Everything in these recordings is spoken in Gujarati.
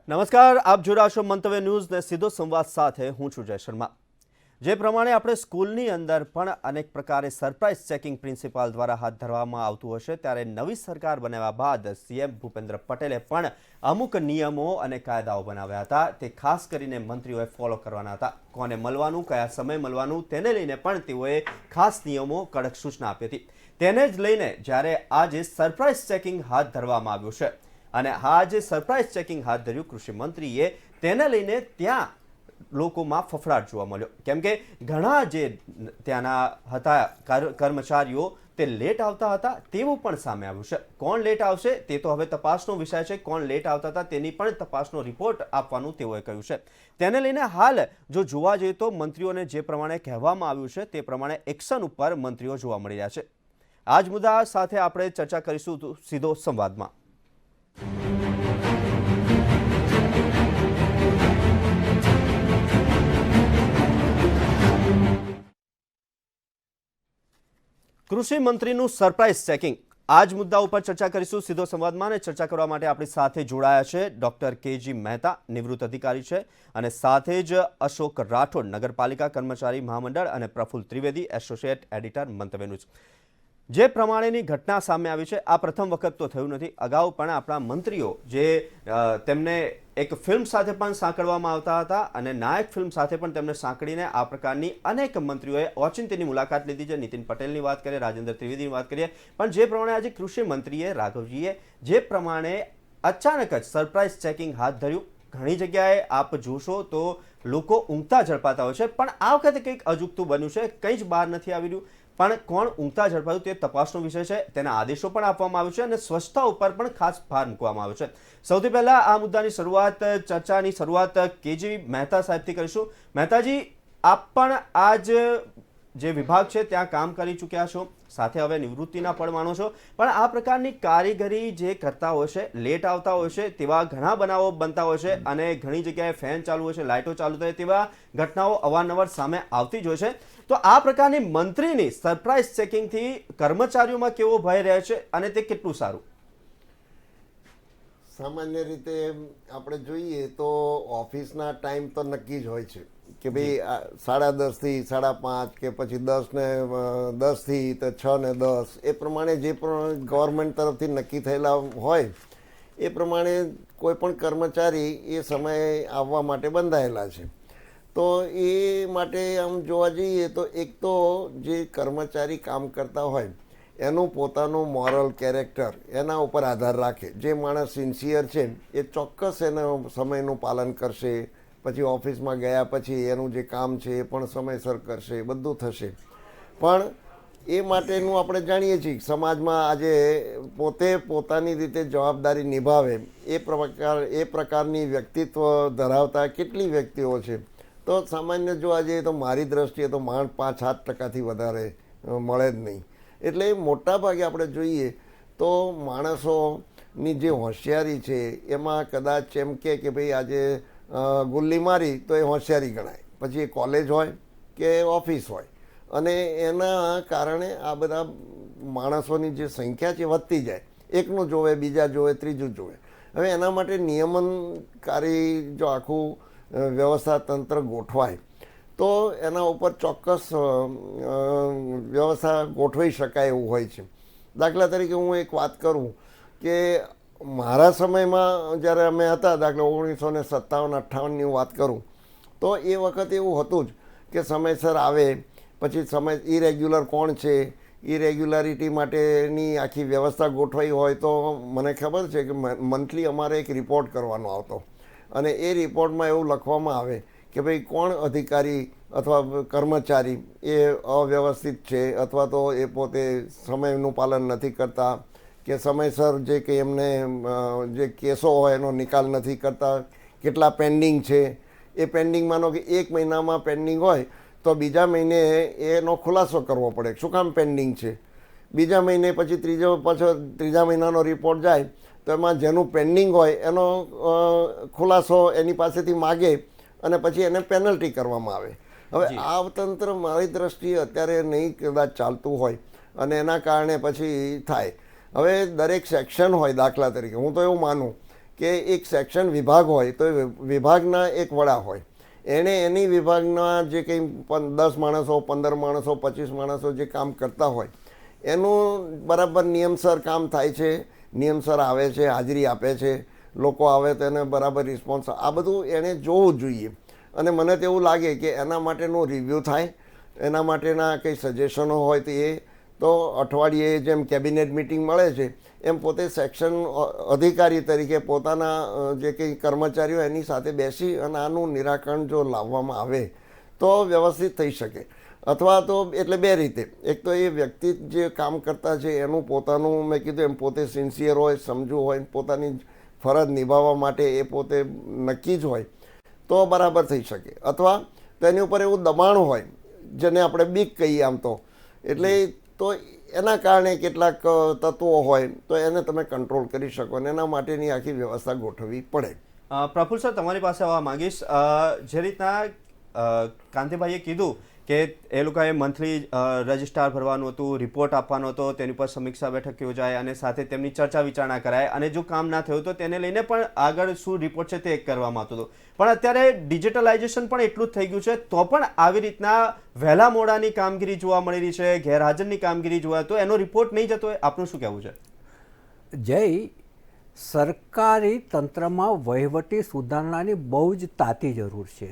નમસ્કાર, આપ જોઈ રહ્યા છો મંતવ્ય ન્યૂઝ ને સીધો સંવાદ સાથે હું છું જય શર્મા। જે પ્રમાણે આપણે સ્કૂલની અંદર પણ અનેક પ્રકારે સરપ્રાઇઝ ચેકિંગ પ્રિન્સિપાલ દ્વારા હાથ ધરવામાં આવતું હશે, ત્યારે નવી સરકાર બનાવ્યા બાદ સીએમ ભૂપેન્દ્ર પટેલે પણ અમુક નિયમો અને કાયદાઓ બનાવ્યા હતા। તે ખાસ કરીને મંત્રીઓએ ફોલો કરવાના હતા। કોને મળવાનું, કયા સમય મળવાનું, તેને લઈને પણ તેઓએ ખાસ નિયમો, કડક સૂચના આપી હતી। તેને જ લઈને જ્યારે આજે સરપ્રાઇઝ ચેકિંગ હાથ ધરવામાં આવ્યું છે અને આ જે સરપ્રાઇઝ ચેકિંગ હાથ ધર્યું કૃષિ મંત્રીએ, તેને લઈને ત્યાં લોકોમાં ફફડાટ જોવા મળ્યો, કેમ કે ઘણા જે ત્યાંના હતા કર્મચારીઓ તે લેટ આવતા હતા તેવું પણ સામે આવ્યું છે। કોણ લેટ આવશે તે તો હવે તપાસનો વિષય છે। કોણ લેટ આવતા હતા તેની પણ તપાસનો રિપોર્ટ આપવાનું તેઓએ કહ્યું છે। તેને લઈને હાલ જો જોવા જઈએ તો મંત્રીઓને જે પ્રમાણે કહેવામાં આવ્યું છે તે પ્રમાણે એક્શન ઉપર મંત્રીઓ જોવા મળી રહ્યા છે। આ જ મુદ્દા સાથે આપણે ચર્ચા કરીશું સીધો સંવાદમાં। કૃષિ મંત્રીનું સરપ્રાઇઝ ચેકિંગ, આ જ મુદ્દા ઉપર ચર્ચા કરીશું સીધો સંવાદમાં। અને ચર્ચા કરવા માટે આપણી સાથે જોડાયા છે ડોક્ટર કેજી મહેતા, નિવૃત્ત અધિકારી છે, અને સાથે જ અશોક રાઠોડ, નગરપાલિકા કર્મચારી મહામંડળ, અને પ્રફુલ્લ ત્રિવેદી, એસોસિએટ એડિટર મંતવ્ય ન્યૂઝ। જે પ્રમાણેની ઘટના સામે આવી છે આ પ્રથમ વખત તો થયું નથી, અગાઉ પણ આપણા મંત્રીઓ જે તેમને એક ફિલ્મ સાથે પણ સાંકળવામાં આવતા હતા અને નાયક ફિલ્મ સાથે પણ તેમને સાંકળીને આ પ્રકારની અનેક મંત્રીઓએ ઓચિંતીની મુલાકાત લીધી છે। નીતિન પટેલની વાત કરીએ, રાજેન્દ્ર ત્રિવેદીની વાત કરીએ, પણ જે પ્રમાણે આજે કૃષિ મંત્રીએ, રાઘવજીએ જે પ્રમાણે અચાનક જ સરપ્રાઇઝ ચેકિંગ હાથ ધર્યું, ઘણી જગ્યાએ આપ જોશો તો લોકો ઊંઘતા ઝડપાતા હોય છે, પણ આ વખતે કંઈક અજુગતું બન્યું છે, કંઈ જ બહાર નથી આવી રહ્યું। પણ કોણ ઊંઘતા ઝડપાયું તે તપાસનો વિષય છે। તેના આદેશો પણ આપવામાં આવ્યો છે અને સ્વચ્છતા ઉપર પણ ખાસ ભાર મૂકવામાં આવ્યો છે। સૌથી પહેલા આ મુદ્દાની શરૂઆત, ચર્ચાની શરૂઆત કેજી મહેતા સાહેબથી કરીશું। મહેતાજી, આપ પણ આજ જે વિભાગ છે ત્યાં કામ કરી ચૂક્યા છો, સાથે હવે નિવૃત્તિના પણ માનો છો, પણ આ પ્રકારની કારીગરી જે કરતા હોય છે, લેટ આવતા હોય છે, તેવા ઘણા બનાવો બનતા હોય છે અને ઘણી જગ્યાએ ફેન ચાલુ હોય છે, લાઇટો ચાલુ થાય, તેવા ઘટનાઓ અવારનવાર સામે આવતી જ હોય છે। તો આ પ્રકારની મંત્રીની સરપ્રાઇઝ ચેકિંગથી કર્મચારીઓમાં કેવો ભય રહે છે અને તે કેટલું સારું? સામાન્ય રીતે આપણે જોઈએ તો ઓફિસના ટાઈમ તો નક્કી જ હોય છે કે ભાઈ 10:30 થી 5:30 કે પછી 10 ને 10 થી 6 ને 10 એ પ્રમાણે જે પણ ગવર્મેન્ટ તરફથી નક્કી થયેલા હોય એ પ્રમાણે કોઈ પણ કર્મચારી એ સમયે આવવા માટે બંધાયેલા છે। તો એ માટે આમ જોવા જઈએ તો એક તો જે કર્મચારી કામ કરતા હોય એનું પોતાનું મોરલ કેરેક્ટર એના ઉપર આધાર રાખે। જે માણસ સિન્સિયર છે એ ચોક્કસ એના સમયનું પાલન કરશે, પછી ઓફિસમાં ગયા પછી એનું જે કામ છે એ પણ સમયસર કરશે, બધું થશે। પણ એ માટેનું આપણે જાણીએ છીએ સમાજમાં આજે પોતે પોતાની રીતે જવાબદારી નિભાવે એ પ્રકારની વ્યક્તિત્વ ધરાવતા કેટલી વ્યક્તિઓ છે? તો સામાન્ય જોવા જઈએ તો મારી દ્રષ્ટિએ તો માંડ 5-7% વધારે મળે જ નહીં। એટલે મોટા ભાગે આપણે જોઈએ તો માણસોની જે હોશિયારી છે એમાં કદાચ એમ કે ભાઈ આજે ગુલ્લી મારી તો એ હોશિયારી ગણાય, પછી એ કોલેજ હોય કે ઓફિસ હોય, અને એના કારણે આ બધા માણસોની જે સંખ્યા છે વધતી જાય, એકનું જોવે, બીજા જોવે, ત્રીજું જોવે। હવે એના માટે નિયમનકારી જો આખું વ્યવસ્થા તંત્ર ગોઠવાય તો એના ઉપર ચોક્કસ વ્યવસ્થા ગોઠવાઈ શકાય એવું હોય છે। દાખલા તરીકે હું એક વાત કરું કે મારા સમયમાં જ્યારે અમે હતા, દાખલા 1957-58ની વાત કરું તો એ વખતે એવું હતું જ કે સમયસર આવે, પછી સમય ઇરેગ્યુલર કોણ છે, ઇરેગ્યુલારિટી માટેની આખી વ્યવસ્થા ગોઠવાઈ હોય તો મને ખબર છે કે મંથલી અમારે એક રિપોર્ટ કરવાનો આવતો અને એ રિપોર્ટમાં એવું લખવામાં આવે કે ભાઈ કોણ અધિકારી અથવા કર્મચારી એ અવ્યવસ્થિત છે અથવા તો એ પોતે સમયનું પાલન નથી કરતા કે સમયસર જે કે એમને જે કેસો હોય એનો નિકાલ નથી કરતા, કેટલા પેન્ડિંગ છે, એ પેન્ડિંગ માનો કે 1 મહિનામાં પેન્ડિંગ હોય તો બીજા મહિને એનો ખુલાસો કરવો પડે શું કામ પેન્ડિંગ છે। બીજા મહિને પછી ત્રીજા મહિનાનો રિપોર્ટ જાય તો એમાં જેનું પેન્ડિંગ હોય એનો ખુલાસો એની પાસેથી માગે અને પછી એને પેનલ્ટી કરવામાં આવે। હવે આ તંત્ર મારી દ્રષ્ટિએ અત્યારે નહીં કદાચ ચાલતું હોય અને એના કારણે પછી થાય। હવે દરેક સેક્શન હોય, દાખલા તરીકે હું તો એવું માનું કે એક સેક્શન વિભાગ હોય તો એ વિભાગના એક વડા હોય, એણે એની વિભાગના જે કંઈ 10 માણસો 15 માણસો 25 માણસો જે કામ કરતા હોય એનું બરાબર નિયમસર કામ થાય છે, નિયમસર આવે છે, હાજરી આપે છે, લોકો આવે તો એને બરાબર રિસ્પોન્સ, આ બધું એણે જોવું જોઈએ. અને મને તો એવું લાગે કે એના માટેનું રિવ્યૂ થાય, એના માટેના કંઈ સજેશનો હોય તો એ તો અઠવાડિયે જેમ કેબિનેટ મિટિંગ મળે છે એમ પોતે સેક્શન અધિકારી તરીકે પોતાના જે કંઈ કર્મચારીઓ એની સાથે બેસી અને આનું નિરાકરણ જો લાવવામાં આવે તો વ્યવસ્થિત થઈ શકે. અથવા તો એટલે બે રીતે, એક તો એ વ્યક્તિ જે કામ કરતા છે એનું પોતાનું, મેં કીધું એમ, પોતે સિન્સિયર હોય, સમજુ હોય, પોતાની ફરજ નિભાવવા માટે એ પોતે નક્કી જ હોય તો બરાબર થઈ શકે. અથવા તેની ઉપર એવું દબાણ હોય જેને આપણે બીક કહીએ આમ તો, એટલે તો એના કારણે કેટલાક તત્વો હોય તો એને તમે કંટ્રોલ કરી શકો અને એના માટેની આખી વ્યવસ્થા ગોઠવવી પડે. પ્રફુલ્લ સર, તમારી પાસે આવવા માંગીશ. જે રીતના કાંતિભાઈએ કીધું કે એ લોકોએ મંથલી રજિસ્ટ્રાર ભરવાનું હતું, રિપોર્ટ આપવાનો હતો, તેની પર સમીક્ષા બેઠક યોજાય અને સાથે તેમની ચર્ચા વિચારણા કરાય અને જો કામ ના થયું તો તેને લઈને પણ આગળ શું રિપોર્ટ છે તે કરવામાં આવતું હતું. પણ અત્યારે ડિજિટલાઇઝેશન પણ એટલું જ થઈ ગયું છે તો પણ આવી રીતના વહેલા મોડાની કામગીરી જોવા મળી રહી છે, ગેરહાજરની કામગીરી જોવા, તો એનો રિપોર્ટ નહીં જતો હોય, આપનું શું કહેવું છે? જય, સરકારી તંત્રમાં વહીવટી સુધારણાની બહુ જ તાતી જરૂર છે.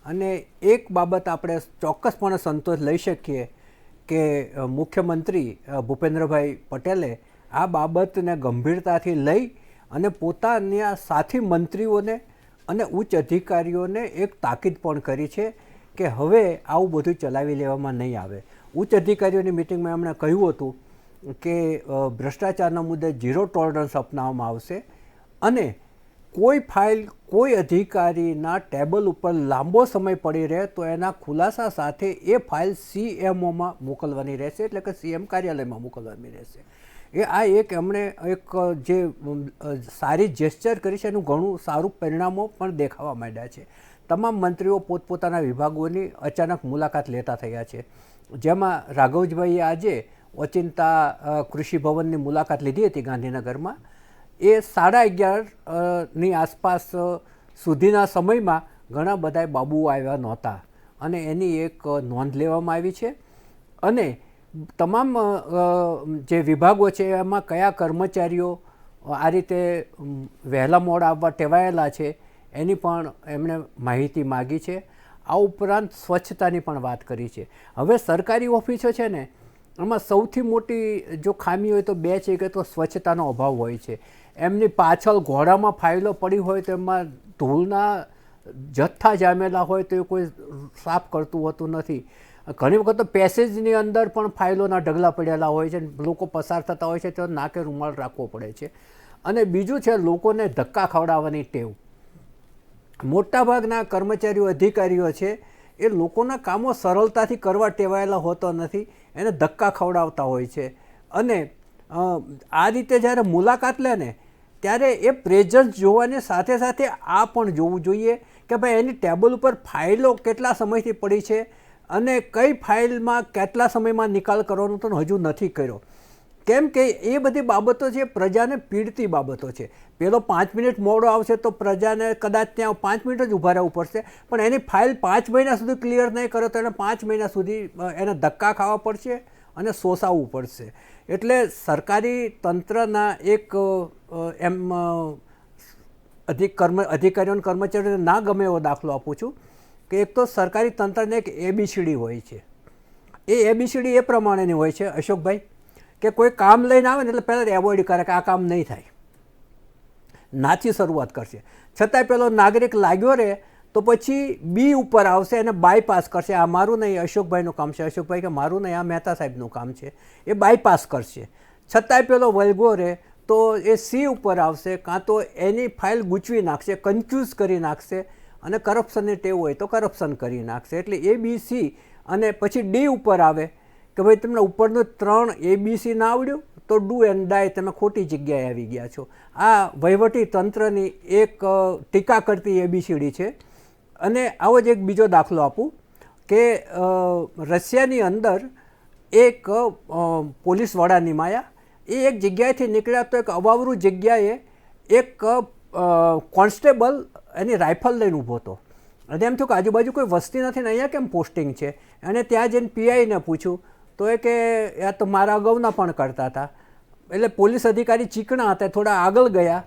અને એક બાબત આપણે ચોક્કસપણે સંતોષ લઈ શકીએ કે મુખ્યમંત્રી ભૂપેન્દ્રભાઈ પટેલે આ બાબતને ગંભીરતાથી લઈ અને પોતાના સાથી મંત્રીઓને અને ઉચ્ચ અધિકારીઓને એક તાકીદ પણ કરી છે કે હવે આવું બધું ચલાવી લેવામાં નહીં આવે. ઉચ્ચ અધિકારીઓની મિટિંગમાં એમણે કહ્યું હતું કે ભ્રષ્ટાચારના મુદ્દે 0 ટોલરન્સ અપનાવવામાં આવશે અને કોઈ ફાઇલ કોઈ અધિકારીના ટેબલ ઉપર લાંબો સમય પડી રહે તો એના ખુલાસા સાથે એ ફાઇલ CMOમાં મોકલવાની રહેશે, એટલે કે CM કાર્યાલયમાં મોકલવાની રહેશે. આ એક એમણે એક જે સારી જેસ્ચર કરી છે એનું ઘણું સારું પરિણામો પણ દેખાવા માંડ્યા છે. તમામ મંત્રીઓ પોતપોતાના વિભાગોની અચાનક મુલાકાત લેતા થયા છે, જેમાં રાઘવજીભાઈએ આજે ઓચિંતા કૃષિ ભવનની મુલાકાત લીધી હતી ગાંધીનગરમાં. એ 11:30ની આસપાસ સુધીના સમયમાં ઘણા બધા બાબુઓ આવ્યા નહોતા અને એની એક નોંધ લેવામાં આવી છે. અને તમામ જે વિભાગો છે એમાં કયા કર્મચારીઓ આ રીતે વહેલા મોડા આવવા ટેવાયેલા છે એની પણ એમણે માહિતી માગી છે. આ ઉપરાંત સ્વચ્છતાની પણ વાત કરી છે. હવે સરકારી ઓફિસો છે ને, એમાં સૌથી મોટી જો ખામી હોય તો બે છે કે તો સ્વચ્છતાનો અભાવ હોય છે. એમની પાછળ ઘોડામાં ફાઇલો પડી હોય તો એમાં ધૂળના જથ્થા જામેલા હોય તો એ કોઈ સાફ કરતું હોતું નથી. ઘણી વખત તો પેસેજની અંદર પણ ફાઇલોના ઢગલા પડેલા હોય છે, લોકો પસાર થતા હોય છે તો નાકે રૂમાલ રાખવો પડે છે. અને બીજું છે લોકોને ધક્કા ખવડાવવાની ટેવ. મોટાભાગના કર્મચારીઓ અધિકારીઓ છે એ લોકોના કામો સરળતાથી કરવા ટેવાયેલા હોતો નથી, એને ધક્કા ખવડાવતા હોય છે. અને આ રીતે જ્યારે મુલાકાત લે ને ત્યારે એ પ્રેઝન્સ જોવાની સાથે સાથે આ પણ જોવું જોઈએ કે ભાઈ એની ટેબલ ઉપર ફાઇલો કેટલા સમયથી પડી છે અને કઈ ફાઇલમાં કેટલા સમયમાં નિકાલ કરવાનો તો હજુ નથી કર્યો. કેમ કે એ બધી બાબતો છે પ્રજાને પીડતી બાબતો છે. પેલો 5 મિનિટ મોડો આવશે તો પ્રજાને કદાચ ત્યાં 5 મિનિટ જ ઊભા રહેવું પડશે, પણ એની ફાઇલ 5 મહિના સુધી ક્લિયર નહીં કરે તો એને 5 મહિના સુધી એને ધક્કા ખાવા પડશે અને સોસાવવું પડશે. એટલે સરકારી તંત્રના એક એમ અધિકારીઓ અને કર્મચારીઓને ના ગમે એવો દાખલો આપું છું કે એક તો સરકારી તંત્રને એક ABCD હોય છે. એ ABCD એ પ્રમાણેની હોય છે અશોકભાઈ કે કોઈ કામ લઈને આવે ને એટલે પહેલાં એવોઇડ કરે કે આ કામ નહીં થાય, નાથી શરૂઆત કરશે. છતાંય પેલો નાગરિક લાગ્યો રહે તો પછી B ઉપર આવશે અને બાયપાસ કરશે. આ મારું નહીં, અશોકભાઈનું કામ છે. અશોકભાઈ કે મારું નહીં, આ મહેતા સાહેબનું કામ છે. એ બાયપાસ કરશે. છતાંય પેલો વળગો રહે તો એ C ઉપર આવશે, કાં તો એની ફાઇલ ગૂંચવી નાખશે, કન્ફ્યુઝ કરી નાખશે અને કરપ્શનની ટેવ હોય તો કરપ્શન કરી નાખશે. એટલે ABC અને પછી D ઉપર આવે કે ભાઈ તમને ઉપરનું 3 ABC ના આવડ્યું તો ડુ એન્ડ ડાય, તમે ખોટી જગ્યાએ આવી ગયા છો. આ વહીવટી તંત્રની એક ટીકા કરતી ABCD છે. અને આવો જ એક બીજો દાખલો આપું કે રશિયાની અંદર એક પોલીસ વડા નિમાયા, એ એક જગ્યાએથી નીકળ્યા તો એક અવાવરું જગ્યાએ એક કોન્સ્ટેબલ એની રાઇફલ લઈને ઊભો હતો અને એમ થયું કે આજુબાજુ કોઈ વસ્તી નથી ને અહીંયા કેમ પોસ્ટિંગ છે. અને ત્યાં જઈને પીઆઈને પૂછ્યું તો એ કે આ તો મારા અગાઉના પણ કરતા હતા. એટલે પોલીસ અધિકારી ચીકણા હતા, થોડા આગળ ગયા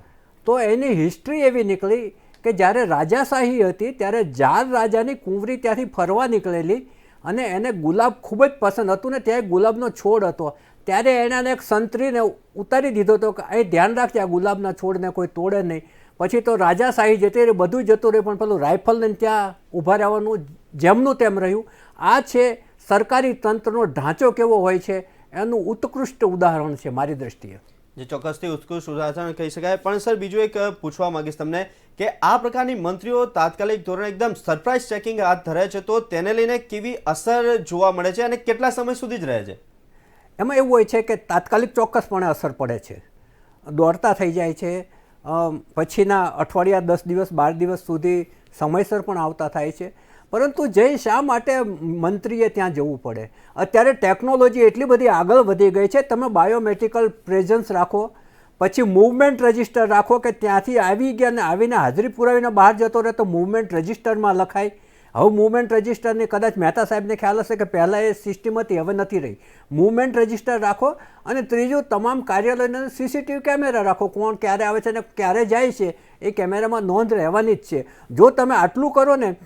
તો એની હિસ્ટ્રી એવી નીકળી કે જ્યારે રાજાશાહી હતી ત્યારે જાર રાજાની કુંવરી ત્યાંથી ફરવા નીકળેલી અને એને ગુલાબ ખૂબ જ પસંદ હતું ને ત્યાં એક ગુલાબનો છોડ હતો. ત્યારે એણે એક સંતરીને ઉતારી દીધો હતો કે એ ધ્યાન રાખજે આ ગુલાબના છોડને કોઈ તોડે નહીં. પછી તો રાજાશાહી જતી રહી, બધું જતું રહ્યું, પણ પેલું રાઇફલ લઈને ત્યાં ઊભા રહેવાનું જેમનું તેમ રહ્યું. આ છે સરકારી તંત્રનો ઢાંચો કેવો હોય છે એનું ઉત્કૃષ્ટ ઉદાહરણ છે મારી દ્રષ્ટિએ. જે ચોક્કસથી ઉત્કૃષ્ટ ઉદાહરણ કહી શકાય. પણ સર બીજું એક પૂછવા માંગીશ તમને કે આ પ્રકારની મંત્રીઓ તાત્કાલિક ધોરણે એકદમ સરપ્રાઇઝ ચેકિંગ હાથ ધરે છે તો તેને લઈને કેવી અસર જોવા મળે છે અને કેટલા સમય સુધી જ રહે છે? એમાં એવું હોય છે કે તાત્કાલિક ચોક્કસપણે અસર પડે છે, દોડતા થઈ જાય છે. પછીના અઠવાડિયા 10 દિવસ 12 દિવસ સુધી સમયસર પણ આવતા થાય છે. પરંતુ શા માટે મંત્રીએ ત્યાં જવું પડે? અત્યારે ટેકનોલોજી એટલી બધી આગળ વધી ગઈ છે. તમે બાયોમેટ્રિકલ પ્રેઝન્સ રાખો, પછી મૂવમેન્ટ રજિસ્ટર રાખો કે ત્યાંથી આવી ગયા ને આવીને હાજરી પુરાવીને બહાર જતો રહે તો મૂવમેન્ટ રજિસ્ટરમાં લખાય. હવે મૂવમેન્ટ રજિસ્ટરની કદાચ મહેતા સાહેબને ખ્યાલ હશે કે પહેલાં એ સિસ્ટમ હતી, હવે નથી રહી. મૂવમેન્ટ રજિસ્ટર રાખો અને ત્રીજું તમામ કાર્યાલયના સીસીટીવી કેમેરા રાખો. કોણ ક્યારે આવે છે અને ક્યારે જાય છે એ કેમેરામાં નોંધ રહેવાની જ છે. જો તમે આટલું કરો ને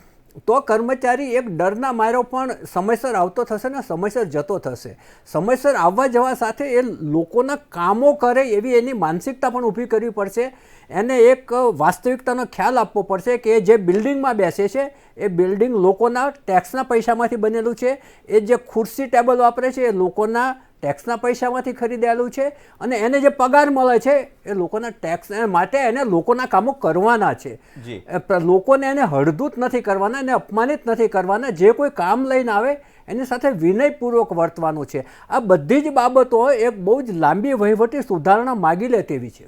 તો કર્મચારી એક ડરના માર્યો પણ સમયસર આવતો થશે ને સમયસર જતો થશે. સમયસર આવવા જવા સાથે એ લોકોના કામો કરે એવી એની માનસિકતા પણ ઊભી કરવી પડશે. એને એક વાસ્તવિકતાનો ખ્યાલ આપવો પડશે કે જે બિલ્ડિંગમાં બેસે છે એ બિલ્ડિંગ લોકોના ટેક્સના પૈસામાંથી બનેલું છે. એ જે ખુરશી ટેબલ વાપરે છે એ લોકોના ટેક્સના પૈસામાંથી ખરીદેલું છે અને એને જે પગાર મળે છે એ લોકોના ટેક્સ માટે એને લોકોના કામો કરવાના છે. લોકોને એને હળદૂત નથી કરવાના, એને અપમાનિત નથી કરવાના. જે કોઈ કામ લઈને આવે એની સાથે વિનયપૂર્વક વર્તવાનું છે. આ બધી જ બાબતો એક બહુ જ લાંબી વહીવટી સુધારણા માગી લે તેવી છે.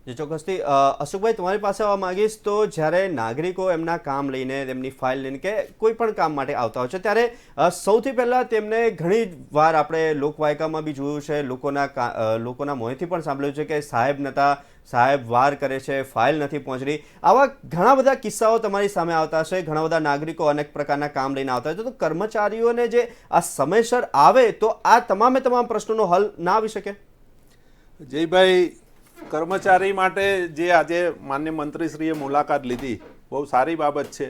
જે ચોક્કસથી અશોકભાઈ તમારી પાસે આવવા માંગીશ તો જ્યારે નાગરિકો એમના કામ લઈને તેમની ફાઇલ લઈને કે કોઈ પણ કામ માટે આવતા હોય છે ત્યારે સૌથી પહેલાં તેમને ઘણી વાર આપણે લોકવાયકામાં બી જોયું છે, લોકોના મોંથી પણ સાંભળ્યું છે કે સાહેબ નહોતા, સાહેબ વાર કરે છે, ફાઇલ નથી પહોંચી. આવા ઘણા બધા કિસ્સાઓ તમારી સામે આવતા હશે. ઘણા બધા નાગરિકો અનેક પ્રકારના કામ લઈને આવતા હોય તો કર્મચારીઓને જે આ સમયસર આવે તો આ તમામ પ્રશ્નોનો હલ ના આવી શકે? જયભાઈ, કર્મચારી માટે જે આજે માન્ય મંત્રીશ્રીએ મુલાકાત લીધી બહુ સારી બાબત છે.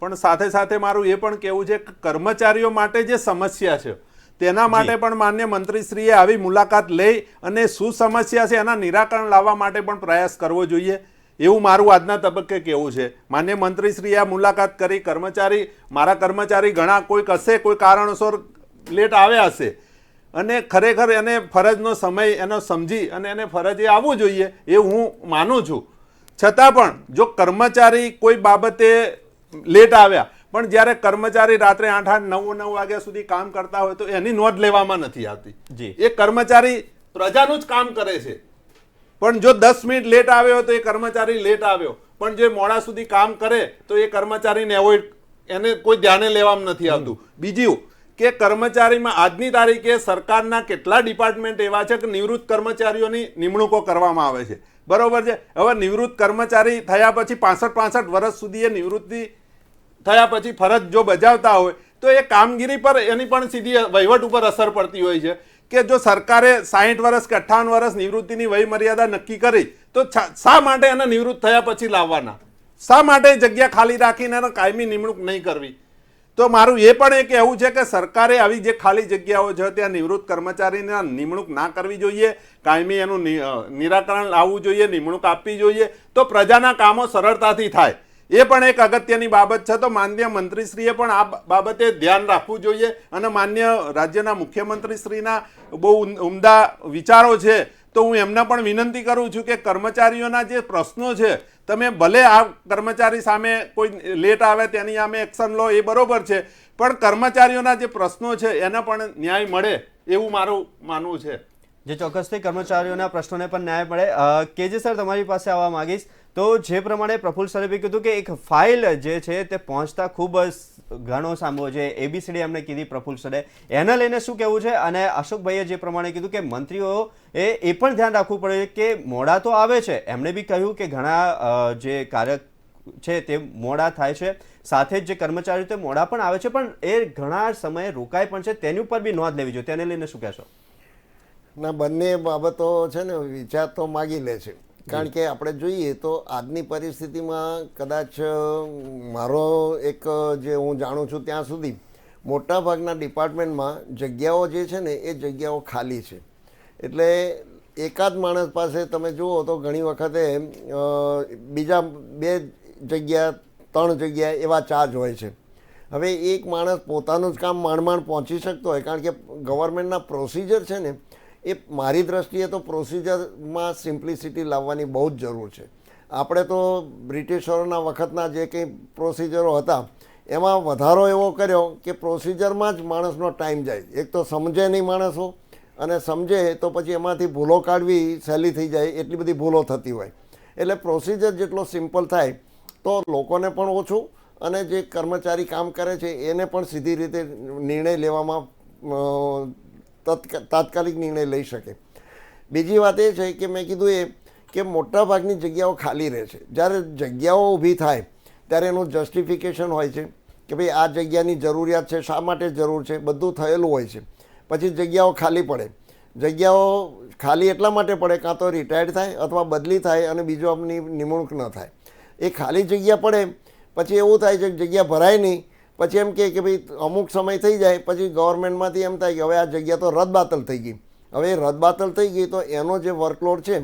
પણ સાથે સાથે મારું એ પણ કહેવું છે કે કર્મચારીઓ માટે જે સમસ્યા છે તેના માટે પણ માન્ય મંત્રીશ્રીએ આવી મુલાકાત લઈ અને શું સમસ્યા છે એના નિરાકરણ લાવવા માટે પણ પ્રયાસ કરવો જોઈએ એવું મારું આજના તબક્કે કહેવું છે. માન્ય મંત્રીશ્રીએ આ મુલાકાત કરી, મારા કર્મચારી ઘણા કોઈક હશે, કોઈ કારણોસર લેટ આવ્યા હશે અને ખરેખર એને ફરજનો સમય એનો સમજી અને એને ફરજે આવવું જોઈએ એ હું માનું છું. છતાં પણ જો કર્મચારી કોઈ બાબતે લેટ આવ્યા પણ જ્યારે કર્મચારી રાત્રે 8-9 વાગ્યા સુધી કામ કરતા હોય તો એની નોંધ લેવામાં નથી આવતી. એ કર્મચારી પ્રજાનું જ કામ કરે છે પણ જો 10 મિનિટ લેટ આવ્યો તો એ કર્મચારી લેટ આવ્યો, પણ જે મોડા સુધી કામ કરે તો એ કર્મચારીને એવોઇડ એને કોઈ ધ્યાને લેવામાં નથી આવતું. બીજું કે કર્મચારીમાં આજની તારીખે સરકારના કેટલા ડિપાર્ટમેન્ટ એવા છે કે નિવૃત્ત કર્મચારીઓની નિમણૂકો કરવામાં આવે છે, બરોબર છે. હવે નિવૃત્ત કર્મચારી થયા પછી 65 વર્ષ સુધી એ નિવૃત્તિ થયા પછી ફરજ જો બજાવતા હોય તો એ કામગીરી પર એની પણ સીધી વહીવટ ઉપર અસર પડતી હોય છે કે જો સરકારે 60 વર્ષ કે 58 વર્ષ નિવૃત્તિની વય મર્યાદા નક્કી કરી તો શા માટે એને નિવૃત્ત થયા પછી લાવવાના? શા માટે જગ્યા ખાલી રાખીને એને કાયમી નિમણૂક નહીં કરવી? તો મારું એ પણ એ કહેવું છે કે સરકારે આવી જે ખાલી જગ્યાઓ છે ત્યાં નિવૃત્ત કર્મચારીને નિમણૂક ના કરવી જોઈએ, કાયમી એનું નિરાકરણ લાવવું જોઈએ, નિમણૂક આપવી જોઈએ તો પ્રજાના કામો સરળતાથી થાય. એ પણ એક અગત્યની બાબત છે. તો માન્ય મંત્રીશ્રીએ પણ આ બાબતે ધ્યાન રાખવું જોઈએ અને માન્ય રાજ્યના મુખ્યમંત્રીશ્રીના બહુ ઉમદા વિચારો છે. તો હું એમને પણ વિનંતી કરું છું કે કર્મચારીઓના જે પ્રશ્નો છે તમે ભલે આ કર્મચારી સામે કોઈ લેટ આવે તેની સામે એક્શન લો, એ બરોબર છે, પણ કર્મચારીઓના જે પ્રશ્નો છે એને પણ ન્યાય મળે એવું મારું માનવું છે. જે ચોક્કસથી કર્મચારીઓના પ્રશ્નોને પણ ન્યાય મળે. કેજી સર તમારી પાસે આવવા માંગીશ તો જે પ્રમાણે પ્રફુલ્લ સરે બી કીધું કે એક ફાઇલ જે છે તે પહોંચતા ખૂબ ઘણો સાંભળવો છે, ABCD એમણે કીધી પ્રફુલ્લ સરે, એના લઈને શું કહેવું છે? અને અશોકભાઈએ જે પ્રમાણે કીધું કે મંત્રીઓ એ પણ ધ્યાન રાખવું પડે કે મોડા તો આવે છે, એમણે બી કહ્યું કે ઘણા જે કાર્ય છે તે મોડા થાય છે, સાથે જ જે કર્મચારીઓ તે મોડા પણ આવે છે, પણ એ ઘણા સમયે રોકાય પણ છે, તેની ઉપર બી નોંધ લેવી જોઈએ. તેને લઈને શું કહેશો? ના, બંને બાબતો છે ને વિચાર તો માગી લે છે, કારણ કે આપણે જોઈએ તો આજની પરિસ્થિતિમાં કદાચ મારો એક જે હું જાણું છું ત્યાં સુધી મોટાભાગના ડિપાર્ટમેન્ટમાં જગ્યાઓ જે છે ને એ જગ્યાઓ ખાલી છે. એટલે એકાદ માણસ પાસે તમે જુઓ તો ઘણી વખતે બીજા 2 જગ્યા 3 જગ્યા એવા ચાર્જ હોય છે. હવે એક માણસ પોતાનું જ કામ માંડ પહોંચી શકતો હોય, કારણ કે ગવર્મેન્ટના પ્રોસિજર છે ને એ મારી દ્રષ્ટિએ તો પ્રોસિજરમાં સિમ્પ્લિસિટી લાવવાની બહુ જ જરૂર છે. આપણે તો બ્રિટિશરોના વખતના જે કંઈ પ્રોસિજરો હતા એમાં વધારો એવો કર્યો કે પ્રોસિજરમાં જ માણસનો ટાઈમ જાય. એક તો સમજે નહીં માણસો, અને સમજે તો પછી એમાંથી ભૂલો કાઢવી સહેલી થઈ જાય, એટલી બધી ભૂલો થતી હોય. એટલે પ્રોસિજર જેટલો સિમ્પલ થાય તો લોકોને પણ ઓછું, અને જે કર્મચારી કામ કરે છે એને પણ સીધી રીતે નિર્ણય લેવામાં તાત્કાલિક નિર્ણય લઈ શકે. બીજી વાત એ છે કે મેં કીધું એ કે મોટાભાગની જગ્યાઓ ખાલી રહે છે. જ્યારે જગ્યાઓ ઊભી થાય ત્યારે એનું જસ્ટિફિકેશન હોય છે કે ભાઈ આ જગ્યાની જરૂરિયાત છે, શા માટે જરૂર છે, બધું થયેલું હોય છે. પછી જગ્યાઓ ખાલી પડે. જગ્યાઓ ખાલી એટલા માટે પડે કાં તો રિટાયર્ડ થાય અથવા બદલી થાય અને બીજો આપની નિમણૂક ન થાય. એ ખાલી જગ્યા પડે પછી એવું થાય છે કે જગ્યા ભરાય નહીં, પછી એમ કે ભાઈ અમુક સમય થઈ જાય પછી ગવર્મેન્ટમાંથી એમ થાય કે હવે આ જગ્યા તો રદબાતલ થઈ ગઈ. હવે એ રદબાતલ થઈ ગઈ તો એનો જે વર્કલોડ છે,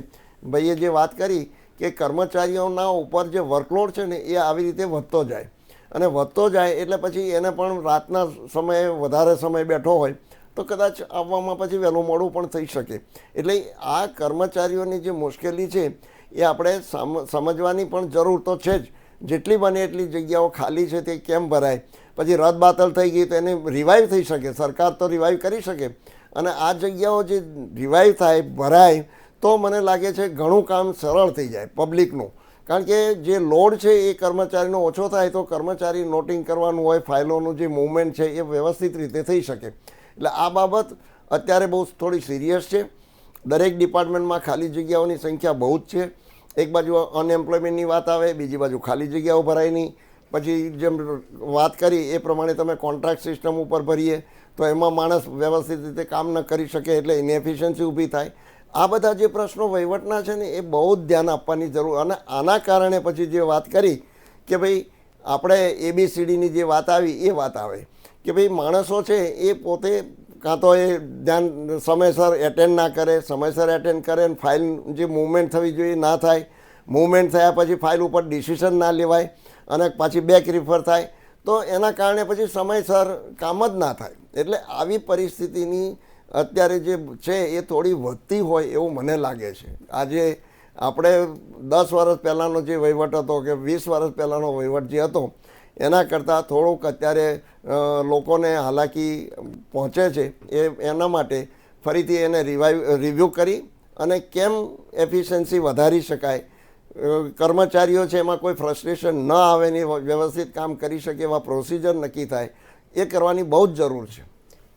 ભાઈએ જે વાત કરી કે કર્મચારીઓના ઉપર જે વર્કલોડ છે ને એ આવી રીતે વધતો જાય, અને વધતો જાય એટલે પછી એને પણ રાતના સમયે વધારે સમય બેઠો હોય તો કદાચ આવવામાં પછી વહેલું મોડું પણ થઈ શકે. એટલે આ કર્મચારીઓની જે મુશ્કેલી છે એ આપણે સમજવાની પણ જરૂર તો છે જ. જેટલી બને એટલી જગ્યાઓ ખાલી છે તે કેમ ભરાય. પછી રદબાતલ થઈ ગઈ તો એને રિવાઈવ થઈ શકે, સરકાર તો રિવાઈવ કરી શકે, અને આ જગ્યાઓ જે રિવાઈવ થાય, ભરાય તો મને લાગે છે ઘણું કામ સરળ થઈ જાય પબ્લિકનું. કારણ કે જે લોડ છે એ કર્મચારીનો ઓછો થાય તો કર્મચારી નોટિંગ કરવાનું હોય, ફાઇલોનું જે મૂવમેન્ટ છે એ વ્યવસ્થિત રીતે થઈ શકે. એટલે આ બાબત અત્યારે બહુ થોડી સિરિયસ છે. દરેક ડિપાર્ટમેન્ટમાં ખાલી જગ્યાઓની સંખ્યા બહુ જ છે. એક બાજુ અનએમ્પ્લોયમેન્ટની વાત આવે, બીજી બાજુ ખાલી જગ્યાઓ ભરાય નહીં. પછી જેમ વાત કરી એ પ્રમાણે તમે કોન્ટ્રાક્ટ સિસ્ટમ ઉપર ભરીએ તો એમાં માણસ વ્યવસ્થિત રીતે કામ ન કરી શકે, એટલે ઇનએફિશિયન્સી ઊભી થાય. આ બધા જે પ્રશ્નો વહીવટના છે ને એ બહુ જ ધ્યાન આપવાની જરૂર. અને આના કારણે પછી જે વાત કરી કે ભાઈ આપણે ABCDની જે વાત આવી એ વાત આવે કે ભાઈ માણસો છે એ પોતે કાં તો એ ધ્યાન સમયસર એટેન્ડ ના કરે, સમયસર એટેન્ડ કરે અને ફાઇલ જે મૂવમેન્ટ થવી જોઈએ ના થાય, મૂવમેન્ટ થયા પછી ફાઇલ ઉપર ડિસિઝન ના લેવાય અને પાછી બેક રિફર થાય, તો એના કારણે પછી સમયસર કામ જ ના થાય. એટલે આવી પરિસ્થિતિની અત્યારે જે છે એ થોડી વધતી હોય એવું મને લાગે છે. આજે આપણે 10 વર્ષ પહેલાંનો જે વહીવટ હતો કે 20 વર્ષ પહેલાંનો વહીવટ જે હતો એના કરતાં થોડુંક અત્યારે લોકોને હાલાકી પહોંચે છે. એના માટે ફરીથી એને રિવ્યૂ કરી અને કેમ એફિશિયન્સી વધારી શકાય, કર્મચારીઓ છે એમાં કોઈ ફ્રસ્ટ્રેશન ન આવે ને વ્યવસ્થિત કામ કરી શકે એવા પ્રોસિજર નક્કી થાય, એ કરવાની બહુ જ જરૂર છે.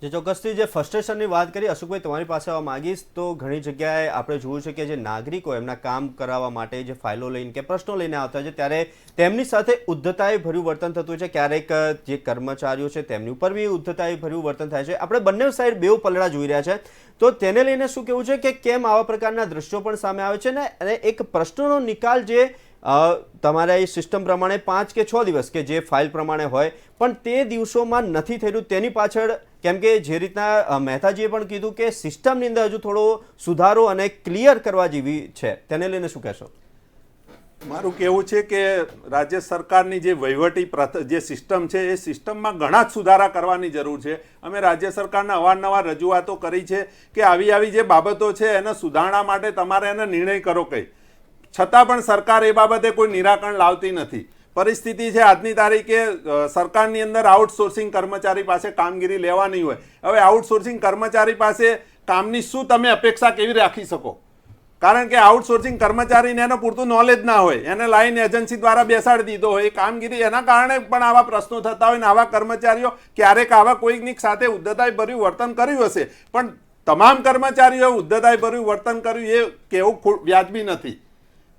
જે ચોક્કસથી જે ફ્રસ્ટ્રેશનની વાત કરી, અશોકભાઈ તમારી પાસે આવવા માંગીશ. તો ઘણી જગ્યાએ આપણે જોયું છે કે જે નાગરિકો એમના કામ કરાવવા માટે જે ફાઇલો લઈને કે પ્રશ્નો લઈને આવતા હોય છે ત્યારે તેમની સાથે ઉદ્ધતાએ ભર્યું વર્તન થતું છે. ક્યારેક જે કર્મચારીઓ છે તેમની ઉપર બી ઉદ્ધતાએ ભર્યું વર્તન થાય છે. આપણે બંને સાઈડ બેઉ પલડા જોઈ રહ્યા છે, તો તેને લઈને શું કહેવું છે કે કેમ આવા પ્રકારના દ્રશ્યો પણ સામે આવે છે ને અને એક પ્રશ્નનો નિકાલ જે તમારા એ સિસ્ટમ પ્રમાણે 5 કે 6 દિવસ કે જે ફાઇલ પ્રમાણે હોય પણ તે દિવસોમાં નથી થયું, તેની પાછળ કેમ કે જે રીતના મહેતાજીએ પણ કીધું કે સિસ્ટમની અંદર હજુ થોડો સુધારો અને ક્લિયર કરવા જેવી છે, તેને લઈને શું કહેશો? મારું કહેવું છે કે રાજ્ય સરકારની જે વહીવટી જે સિસ્ટમ છે એ સિસ્ટમમાં ઘણા જ સુધારા કરવાની જરૂર છે. અમે રાજ્ય સરકારને અવારનવાર રજૂઆતો કરી છે કે આવી જે બાબતો છે એના સુધારણા માટે તમારે એને નિર્ણય કરો કંઈ, છતાં પણ સરકાર એ બાબતે કોઈ નિરાકરણ લાવતી નથી. પરિસ્થિતિ છે આજની તારીખે સરકારની અંદર આઉટસોર્સિંગ કર્મચારી પાસે કામગીરી લેવાની હોય. હવે આઉટસોર્સિંગ કર્મચારી પાસે કામની શું તમે અપેક્ષા કેવી રાખી શકો? કારણ કે આઉટસોર્સિંગ કર્મચારીને એનો પૂરતું નોલેજ ના હોય, એને લાઈન એજન્સી દ્વારા બેસાડી દીધો હોય એ કામગીરી, એના કારણે પણ આવા પ્રશ્નો થતા હોય ને આવા કર્મચારીઓ ક્યારેક આવા કોઈકની સાથે ઉદ્ધતાઈ ભર્યું વર્તન કર્યું હશે, પણ તમામ કર્મચારીઓએ ઉદ્ધતાઈ ભર્યું વર્તન કર્યું એ કહેવું વ્યાજબી નથી.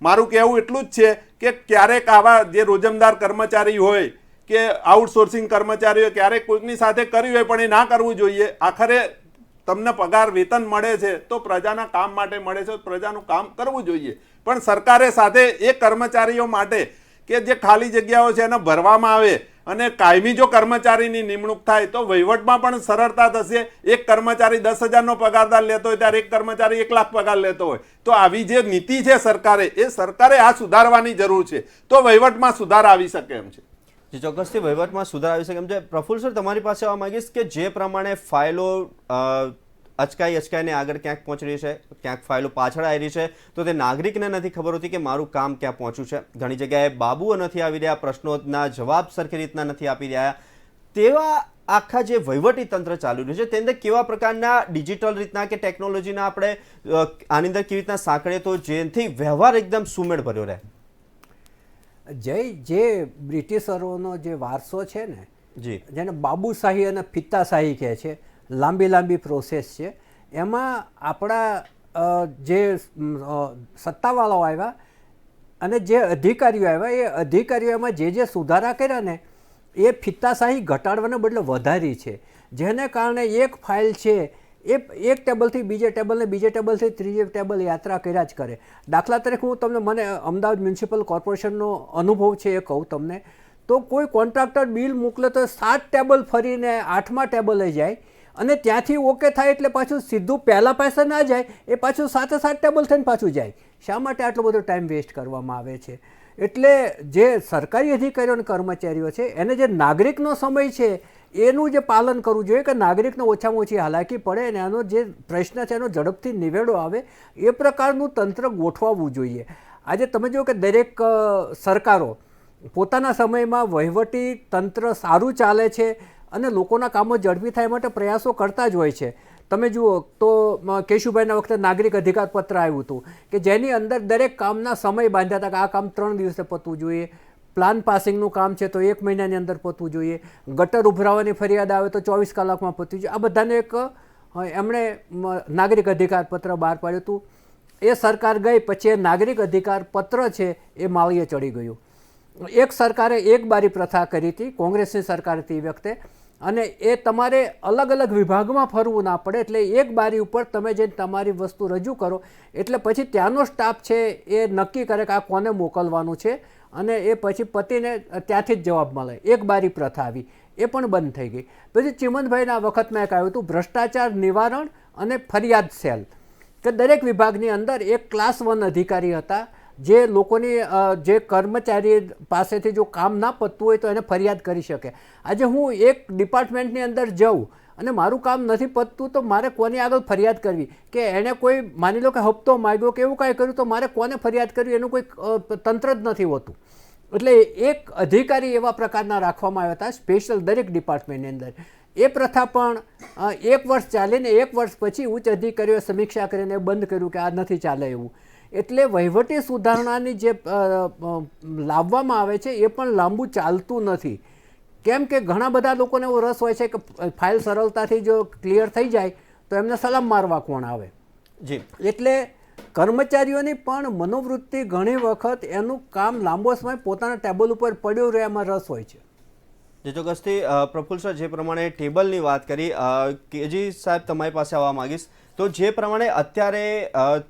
મારું કહેવું એટલું જ છે કે ક્યારેક આવા જે રોજમદાર કર્મચારી હોય કે આઉટસોર્સિંગ કર્મચારીઓ ક્યારેક કોઈકની સાથે કર્યું હોય, પણ એ ના કરવું જોઈએ. આખરે તમને પગાર વેતન મળે છે તો પ્રજાના કામ માટે મળે છે, પ્રજાનું કામ કરવું જોઈએ. પણ સરકારે સાથે એ કર્મચારીઓ માટે કે જે ખાલી જગ્યાઓ છે એને ભરવામાં આવે અને કાયમી જો કર્મચારીની નિમણૂક થાય તો વહીવટમાં પણ સરળતા થશે. એક કર્મચારી 10,000નો પગારદાર લેતો હોય ત્યારે એક કર્મચારી 1 લાખ પગાર લેતો હોય, તો આવી જે નીતિ છે સરકારે આ સુધારવાની જરૂર છે, તો વહીવટમાં સુધાર આવી શકે એમ છે. જે ચોક્કસથી વહીવટમાં સુધાર આવી શકે એમ છે. પ્રફુલ્લ સર, તમારી પાસે આવવા માંગીશ કે જે પ્રમાણે ફાઇલો અચકાઈને આગળ ક્યાંક પહોંચી રહી છે, ક્યાંક ફાઇલો પાછળ આવી રહી છે, તો તે નાગરિકને નથી ખબર હોતી કે મારું કામ ક્યાં પહોંચ્યું છે. ઘણી જગ્યાએ બાબુઓ નથી આવી રહ્યા, પ્રશ્નોના જવાબ સરખી રીતના નથી આપી રહ્યા. તેવા આખા જે વહીવટી તંત્ર ચાલુ રહ્યું છે તેની અંદર કેવા પ્રકારના ડિજિટલ રીતના કે ટેકનોલોજીના આપણે આની અંદર કેવી રીતના સાંકળીએ તો જેથી વ્યવહાર એકદમ સુમેળ ભર્યો રહે? જે બ્રિટિશરોનો જે વારસો છે ને, જી, જેને બાબુશાહી અને ફિત્તાશાહી કહે છે, લાંબી પ્રોસેસ છે, એમાં આપણા જે સત્તાવાળાઓ આવ્યા અને જે અધિકારીઓ આવ્યા એ અધિકારીઓમાં જે સુધારા કર્યા ને એ ફિત્તાશાહી ઘટાડવાને બદલે વધારી છે. જેને કારણે એક ફાઇલ છે એ એક ટેબલથી બીજે ટેબલ ને બીજે ટેબલથી ત્રીજે ટેબલ યાત્રા કર્યા જ કરે. દાખલા તરીકે મને અમદાવાદ મ્યુનિસિપલ કોર્પોરેશનનો અનુભવ છે એ કહું તમને, તો કોઈ કોન્ટ્રાક્ટર બિલ મોકલે તો 7 ટેબલ ફરીને 8મા ટેબલે જાય અને ત્યાંથી ઓકે થાય એટલે પાછું સીધું પહેલાં પૈસા ના જાય, એ પાછું 7 ટેબલ થઈને પાછું જાય. શા માટે આટલો બધો ટાઈમ વેસ્ટ કરવામાં આવે છે? એટલે જે સરકારી અધિકારીઓ અને કર્મચારીઓ છે એને જે નાગરિકનો સમય છે એનું જે પાલન કરવું જોઈએ કે નાગરિકને ઓછામાં ઓછી હાલાકી પડે અને એનો જે પ્રશ્ન છે એનો ઝડપથી નિવેડો આવે એ પ્રકારનું તંત્ર ગોઠવાવું જોઈએ. આજે તમે જુઓ કે દરેક સરકારો પોતાના સમયમાં વહીવટી તંત્ર સારું ચાલે છે અને લોકોના કામો ઝડપી થાય માટે પ્રયાસો કરતા જ હોય છે. તમે જુઓ તો કેશુભાઈના વખતે નાગરિક અધિકાર પત્ર આવ્યું હતું કે જેની અંદર દરેક કામના સમય બાંધ્યા હતા કે આ કામ 3 દિવસે પતવું જોઈએ, પ્લાન પાસિંગનું કામ છે તો 1 મહિનાની અંદર પતવું જોઈએ, ગટર ઉભરાવાની ફરિયાદ આવે તો 24 કલાકમાં પતવું જોઈએ. આ બધાને એક એમણે નાગરિક અધિકાર પત્ર બહાર પાડ્યું હતું. એ સરકાર ગઈ પછી એ નાગરિક અધિકાર પત્ર છે એ માળીએ ચડી ગયું. એક સરકારે એક બારી પ્રથા કરી હતી, કોંગ્રેસની સરકાર હતી એ વખતે, અને એ તમારે અલગ અલગ વિભાગમાં ફરવું ના પડે, એટલે એક બારી ઉપર તમે જઈને તમારી વસ્તુ રજૂ કરો એટલે પછી ત્યાંનો સ્ટાફ છે એ નક્કી કરે કે આ કોને મોકલવાનું છે અને એ પછી પતિને ત્યાંથી જ જવાબ મળે. એક બારી પ્રથા આવી, એ પણ બંધ થઈ ગઈ. પછી ચિમનભાઈના વખતમાં એક આવ્યું હતું ભ્રષ્ટાચાર નિવારણ અને ફરિયાદ સેલ, કે દરેક વિભાગની અંદર એક ક્લાસ 1 અધિકારી હતા જે લોકોની જે કર્મચારી પાસેથી જો કામ ના પતતું હોય તો એને ફરિયાદ કરી શકે. આજે હું એક ડિપાર્ટમેન્ટની અંદર જાઉં અને મારું કામ નથી પતતું તો મારે કોની આગળ ફરિયાદ કરવી, કે એણે કોઈ માની લો કે હપ્તો માગ્યો કે એવું કાંઈ કર્યું તો મારે કોને ફરિયાદ કરવી એનું કોઈ તંત્ર જ નથી હોતું. એટલે એક અધિકારી એવા પ્રકારના રાખવામાં આવ્યા હતા સ્પેશિયલ દરેક ડિપાર્ટમેન્ટની અંદર. એ પ્રથા પણ 1 વર્ષ ચાલીને 1 વર્ષ પછી ઉચ્ચ અધિકારીઓએ સમીક્ષા કરીને બંધ કર્યું કે આ નથી ચાલે એવું. એટલે વહીવટી સુધારણાની જે લાવવામાં આવે છે એ પણ લાંબુ ચાલતું નથી. કેમ કે ઘણા બધા લોકોને એવો રસ હોય છે કે ફાઇલ સરળતાથી જો ક્લિયર થઈ જાય તો એમને સલામ મારવા કોણ આવે. જી, એટલે કર્મચારીઓની પણ મનોવૃત્તિ ઘણી વખત એનું કામ લાંબો સમય પોતાના ટેબલ ઉપર પડ્યું રહે એમાં રસ હોય છે. જે ચોક્કસથી પ્રફુલ્લ સર જે પ્રમાણે ટેબલની વાત કરી, કેજી સાહેબ તમારી પાસે આવવા માંગીશ. તો જે પ્રમાણે અત્યારે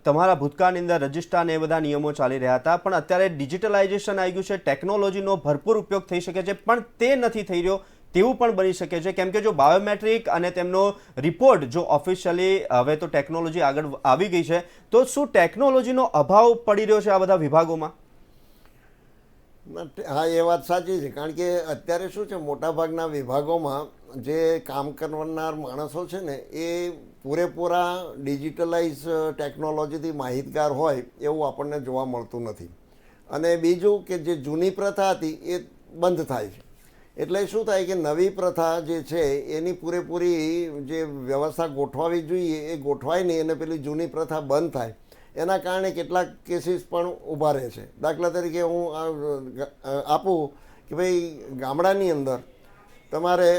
તમારા ભૂતકાળની અંદર રજિસ્ટ્રાર એ બધા નિયમો ચાલી રહ્યા હતા, પણ અત્યારે ડિજિટલાઇઝેશન આવી ગયું છે, ટેકનોલોજીનો ભરપૂર ઉપયોગ થઈ શકે છે, પણ તે નથી થઈ રહ્યો તેવું પણ બની શકે છે. કેમ કે જો બાયોમેટ્રિક અને તેમનો રિપોર્ટ જો ઓફિશિયલી હવે તો ટેકનોલોજી આગળ આવી ગઈ છે, તો શું ટેકનોલોજીનો અભાવ પડી રહ્યો છે આ બધા વિભાગોમાં? હા, એ વાત સાચી છે. કારણ કે અત્યારે શું છે, મોટાભાગના વિભાગોમાં જે કામ કરનાર માણસો છે ને એ પૂરેપૂરા ડિજિટલાઇઝ ટેકનોલોજીથી માહિતગાર હોય એવું આપણને જોવા મળતું નથી. અને બીજું કે જે જૂની પ્રથા હતી એ બંધ થાય છે. એટલે શું થાય કે નવી પ્રથા જે છે એની પૂરેપૂરી જે વ્યવસ્થા ગોઠવાવી જોઈએ એ ગોઠવાય નહીં અને પેલી જૂની પ્રથા બંધ થાય. એના કારણે કેટલાક કેસીસ પણ ઊભા રહે છે. દાખલા તરીકે હું આપું કે ભાઈ ગામડાની અંદર તમારે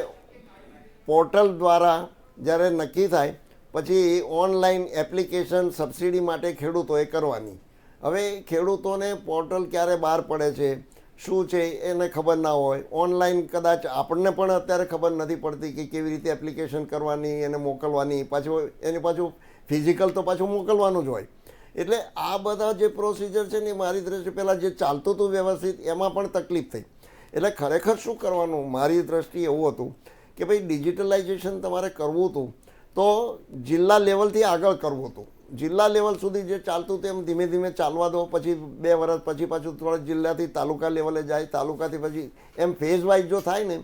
પોર્ટલ દ્વારા જ્યારે નક્કી થાય પછી ઓનલાઈન એપ્લિકેશન સબસિડી માટે ખેડૂતોએ કરવાની. હવે ખેડૂતોને પોર્ટલ ક્યારે બહાર પડે છે, શું છે એને ખબર ના હોય. ઓનલાઈન કદાચ આપણને પણ અત્યારે ખબર નથી પડતી કે કેવી રીતે એપ્લિકેશન કરવાની, એને મોકલવાની, પાછું ફિઝિકલ તો પાછું મોકલવાનું જ હોય. એટલે આ બધા જે પ્રોસિજર છે ને મારી દ્રષ્ટિએ પહેલાં જે ચાલતું હતું વ્યવસ્થિત એમાં પણ તકલીફ થઈ. એટલે ખરેખર શું કરવાનું મારી દ્રષ્ટિએ એવું હતું કે ભાઈ ડિજિટલાઇઝેશન તમારે કરવું હતું તો જિલ્લા લેવલથી આગળ કરવું હતું. જિલ્લા લેવલ સુધી જે ચાલતું તેમ ધીમે ધીમે ચાલવા દો, પછી 2 વર્ષ પછી પાછું થોડા જિલ્લાથી તાલુકા લેવલે જાય, તાલુકાથી પછી એમ ફેઝ વાઇઝ જો થાય ને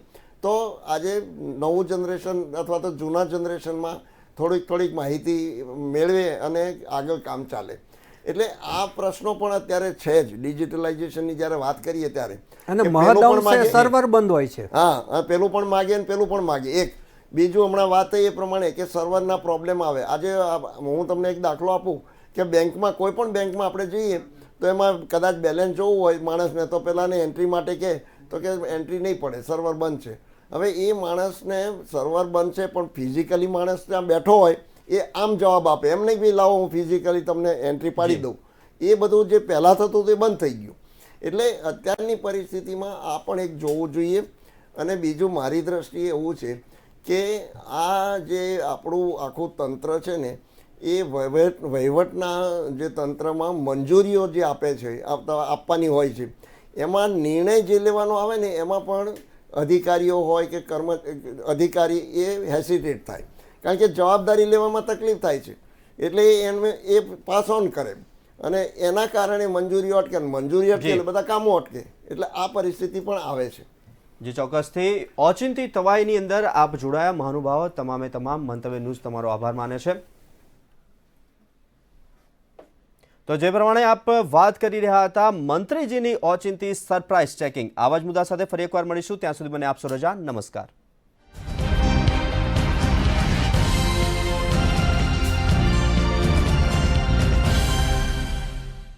તો આજે નવું જનરેશન અથવા તો જૂના જનરેશનમાં થોડીક માહિતી મેળવે અને આગળ કામ ચાલે. એટલે આ પ્રશ્નો પણ અત્યારે છે જ ડિજિટલાઇઝેશનની જ્યારે વાત કરીએ ત્યારે. અને મહદઅંશે સર્વર બંધ હોય છે. હા, પેલું પણ માગે ને પેલું પણ માગે. એક બીજું હમણાં વાત એ પ્રમાણે કે સર્વરના પ્રોબ્લેમ આવે. આજે હું તમને એક દાખલો આપું કે બેંકમાં કોઈ પણ બેંકમાં આપણે જઈએ તો એમાં કદાચ બેલેન્સ જોવું હોય માણસને તો પહેલાંને એન્ટ્રી માટે કહે તો કે એન્ટ્રી નહીં પડે, સર્વર બંધ છે. હવે એ માણસને સર્વર બંધ છે પણ ફિઝિકલી માણસ ત્યાં બેઠો હોય એ આમ જવાબ આપે, એમ નહીં ભાઈ લાવો હું ફિઝિકલી તમને એન્ટ્રી પાડી દઉં. એ બધું જે પહેલાં થતું તે બંધ થઈ ગયું. એટલે અત્યારની પરિસ્થિતિમાં આ પણ એક જોવું જોઈએ. અને બીજું મારી દ્રષ્ટિએ એવું છે કે આ જે આપણું આખું તંત્ર છે ને એ વહીવટના જે તંત્રમાં મંજૂરીઓ જે આપે છે આપવાની હોય છે એમાં નિર્ણય જે લેવાનો આવે ને એમાં પણ અધિકારીઓ હોય કે અધિકારી એ હેસિટેટ થાય, કારણ કે જવાબદારી લેવામાં તકલીફ થાય છે. એટલે એ પાસ ઓન કરે અને એના કારણે મંજૂરીઓ અટકે, મંજૂરી અટકે એટલે બધા કામો અટકે. એટલે આ પરિસ્થિતિ પણ આવે છે. જે ચોક્કસથી ઓચિંતી તવાઈની અંદર આપ જોડાયા મહાનુભાવો, તમામ મંતવ્ય ન્યૂઝ તમારો આભાર માને છે. તો જે પ્રમાણે આપ વાત કરી રહ્યા હતા મંત્રીજીની ઓચિંતી સરપ્રાઇઝ ચેકિંગ, આવા જ મુદ્દા સાથે ફરી એકવાર મળીશું. ત્યાં સુધી મને આપશો રજા. નમસ્કાર.